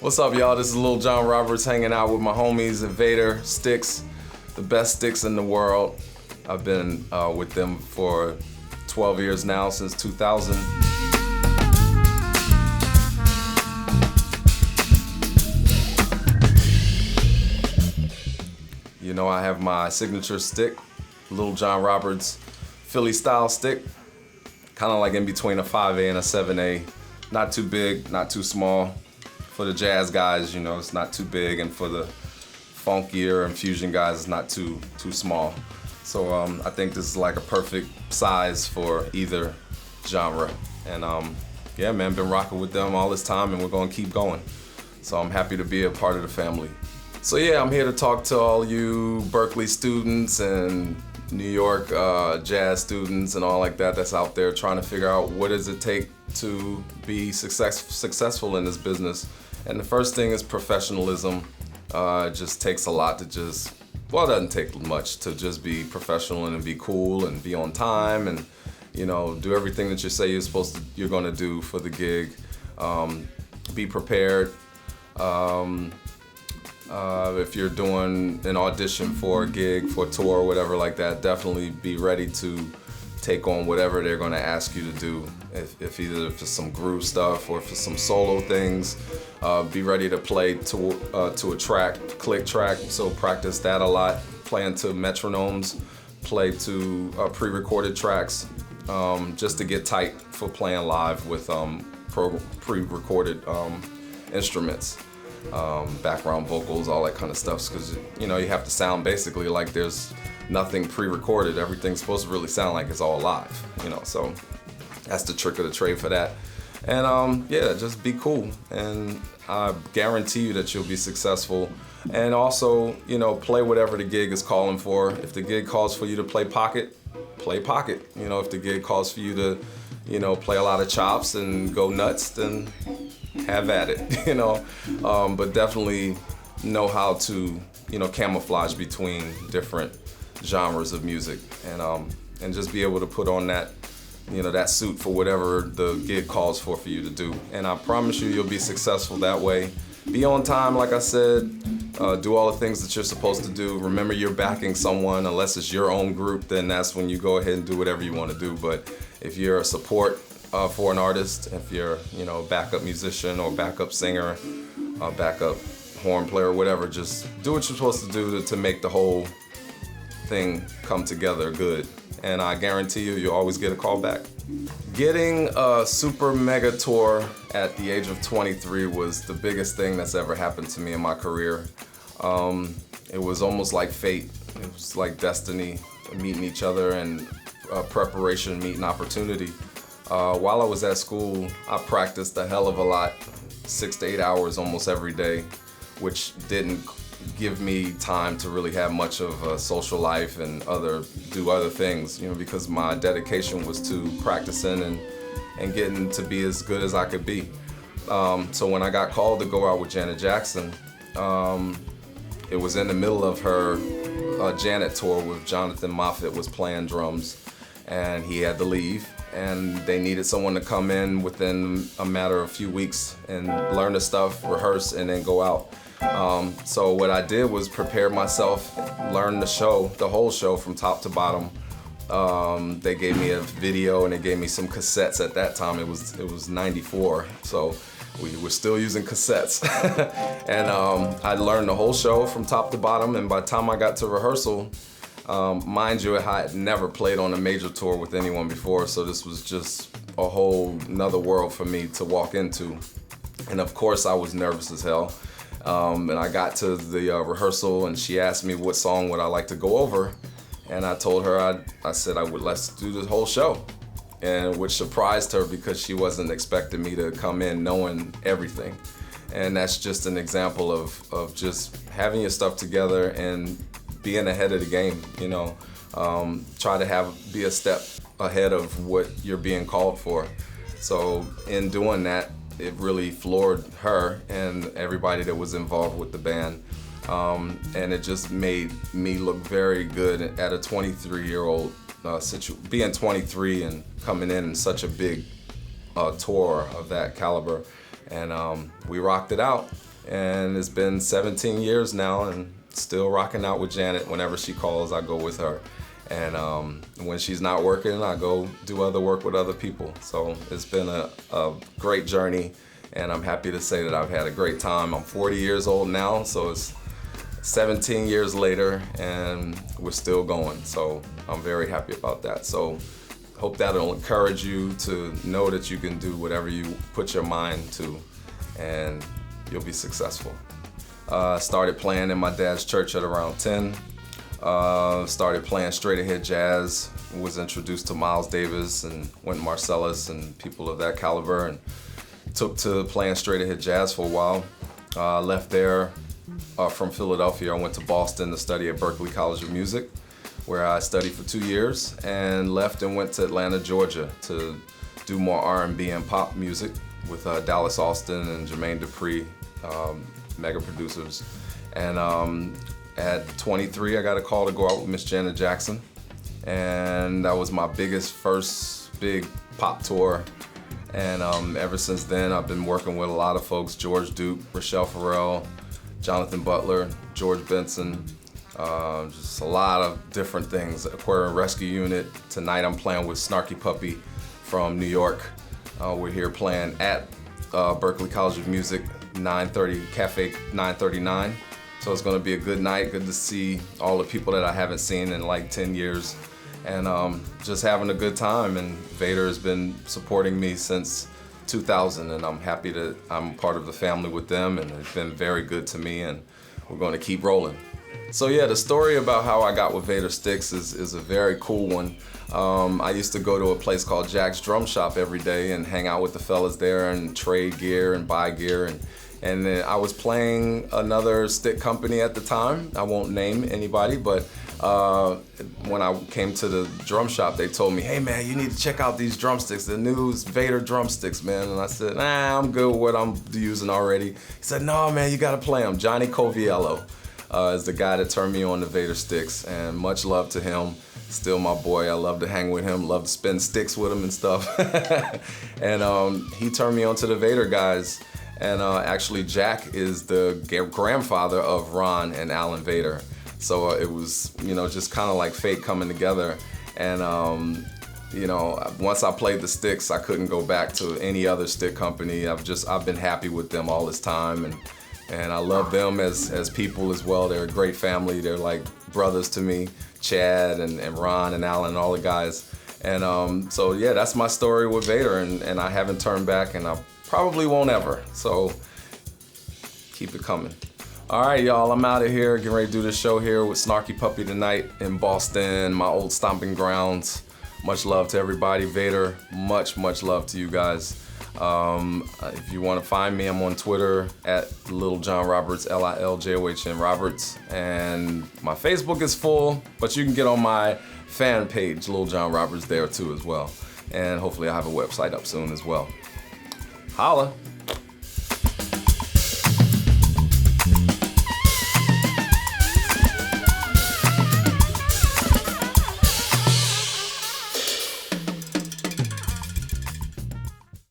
What's up, y'all? This is Lil John Roberts hanging out with my homies at Vater Sticks, the best sticks in the world. I've been with them for 12 years now, since 2000. You know, I have my signature stick, Lil John Roberts Philly style stick, kind of like in between a 5A and a 7A. Not too big, not too small. For the jazz guys, you know, it's not too big, and for the funkier and fusion guys, it's not too small. So I think this is like a perfect size for either genre. And yeah, man, been rocking with them all this time, and we're gonna keep going. So I'm happy to be a part of the family. So yeah, I'm here to talk to all you Berklee students and New York jazz students and all like that that's out there trying to figure out what does it take to be successful in this business. And the first thing is professionalism. It just takes a lot to just, well, it doesn't take much to just be professional and be cool and be on time and, you know, do everything that you say you're gonna do for the gig. Be prepared. If you're doing an audition for a gig, for a tour, or whatever like that, definitely be ready to take on whatever they're going to ask you to do. If either if it's some groove stuff or if it's some solo things, be ready to play to a track, click track. So practice that a lot. Playing to metronomes, play to pre-recorded tracks, just to get tight for playing live with pre-recorded instruments. Background vocals, all that kind of stuff, because you know you have to sound basically like there's nothing pre-recorded. Everything's supposed to really sound like it's all live, you know. So that's the trick of the trade for that. And yeah, just be cool, and I guarantee you that you'll be successful. And also, you know, play whatever the gig is calling for. If the gig calls for you to play pocket, play pocket. You know, if the gig calls for you to, you know, play a lot of chops and go nuts, then have at it, you know. But definitely know how to, you know, camouflage between different genres of music, and just be able to put on that, you know, that suit for whatever the gig calls for you to do. And I promise you, you'll be successful that way. Be on time, like I said. Do all the things that you're supposed to do. Remember, you're backing someone. Unless it's your own group, then that's when you go ahead and do whatever you want to do. But if you're a support for an artist, if you're, you know, backup musician or backup singer, backup horn player, whatever, just do what you're supposed to do to make the whole thing come together good. And I guarantee you, you'll always get a call back. Getting a super mega tour at the age of 23 was the biggest thing that's ever happened to me in my career. It was almost like fate. It was like destiny meeting each other, and preparation meeting opportunity. While I was at school, I practiced a hell of a lot, 6 to 8 hours almost every day, which didn't give me time to really have much of a social life and do other things, you know, because my dedication was to practicing and getting to be as good as I could be. So when I got called to go out with Janet Jackson, it was in the middle of her Janet tour with Jonathan Moffett was playing drums, and he had to leave. And they needed someone to come in within a matter of a few weeks and learn the stuff, rehearse, and then go out. So what I did was prepare myself, learn the whole show from top to bottom. They gave me a video and they gave me some cassettes at that time. It was 94, so we were still using cassettes. And I learned the whole show from top to bottom, and by the time I got to rehearsal, mind you, I had never played on a major tour with anyone before, so this was just a whole nother world for me to walk into. And of course I was nervous as hell. And I got to the rehearsal, and she asked me what song would I like to go over, and I told her, I said let's do the whole show, and which surprised her because she wasn't expecting me to come in knowing everything. And that's just an example of just having your stuff together and being ahead of the game, you know. Try to be a step ahead of what you're being called for. So in doing that, it really floored her and everybody that was involved with the band. And it just made me look very good at a 23-year-old being 23 and coming in such a big tour of that caliber. And we rocked it out. And it's been 17 years now, and still rocking out with Janet. Whenever she calls, I go with her. And when she's not working, I go do other work with other people. So it's been a great journey, and I'm happy to say that I've had a great time. I'm 40 years old now, so it's 17 years later, and we're still going. So I'm very happy about that. So hope that'll encourage you to know that you can do whatever you put your mind to, and you'll be successful. Started playing in my dad's church at around 10. Started playing straight ahead jazz, was introduced to Miles Davis and Wynton Marsalis and people of that caliber, and took to playing straight ahead jazz for a while. Left there from Philadelphia. I went to Boston to study at Berklee College of Music, where I studied for 2 years, and left and went to Atlanta, Georgia to do more R&B and pop music with Dallas Austin and Jermaine Dupri, mega producers. And at 23, I got a call to go out with Miss Janet Jackson, and that was my first big pop tour. And ever since then, I've been working with a lot of folks: George Duke, Rochelle Farrell, Jonathan Butler, George Benson, just a lot of different things. Aquarium Rescue Unit. Tonight I'm playing with Snarky Puppy from New York. We're here playing at Berklee College of Music, Cafe 939. So it's gonna be a good night. Good to see all the people that I haven't seen in like 10 years. And just having a good time. And Vader has been supporting me since 2000, and I'm happy that I'm part of the family with them, and it's been very good to me, and we're gonna keep rolling. So yeah, the story about how I got with Vater Sticks is a very cool one. I used to go to a place called Jack's Drum Shop every day and hang out with the fellas there and trade gear and buy gear. And then I was playing another stick company at the time. I won't name anybody, but when I came to the drum shop, they told me, "Hey man, you need to check out these drumsticks, the new Vader drumsticks, man." And I said, "Nah, I'm good with what I'm using already." He said, "No man, you gotta play them." Johnny Coviello is the guy that turned me on to Vader Sticks, and much love to him. Still my boy. I love to hang with him, love to spin sticks with him and stuff. And he turned me on to the Vader guys. And actually, Jack is the grandfather of Ron and Alan Vader. So it was, just kind of like fate coming together. And, once I played the sticks, I couldn't go back to any other stick company. I've been happy with them all this time. And I love them as people as well. They're a great family. They're like brothers to me, Chad and Ron and Alan and all the guys. And so yeah, that's my story with Vader, and I haven't turned back, and I probably won't ever. So keep it coming. All right, y'all, I'm out of here. Getting ready to do the show here with Snarky Puppy tonight in Boston, my old stomping grounds. Much love to everybody. Vader, much love to you guys. If you want to find me, I'm on Twitter at Lil John Roberts, LILJOHN Roberts. And my Facebook is full, but you can get on my fan page, Lil John Roberts, there too as well. And hopefully I'll have a website up soon as well. Holla.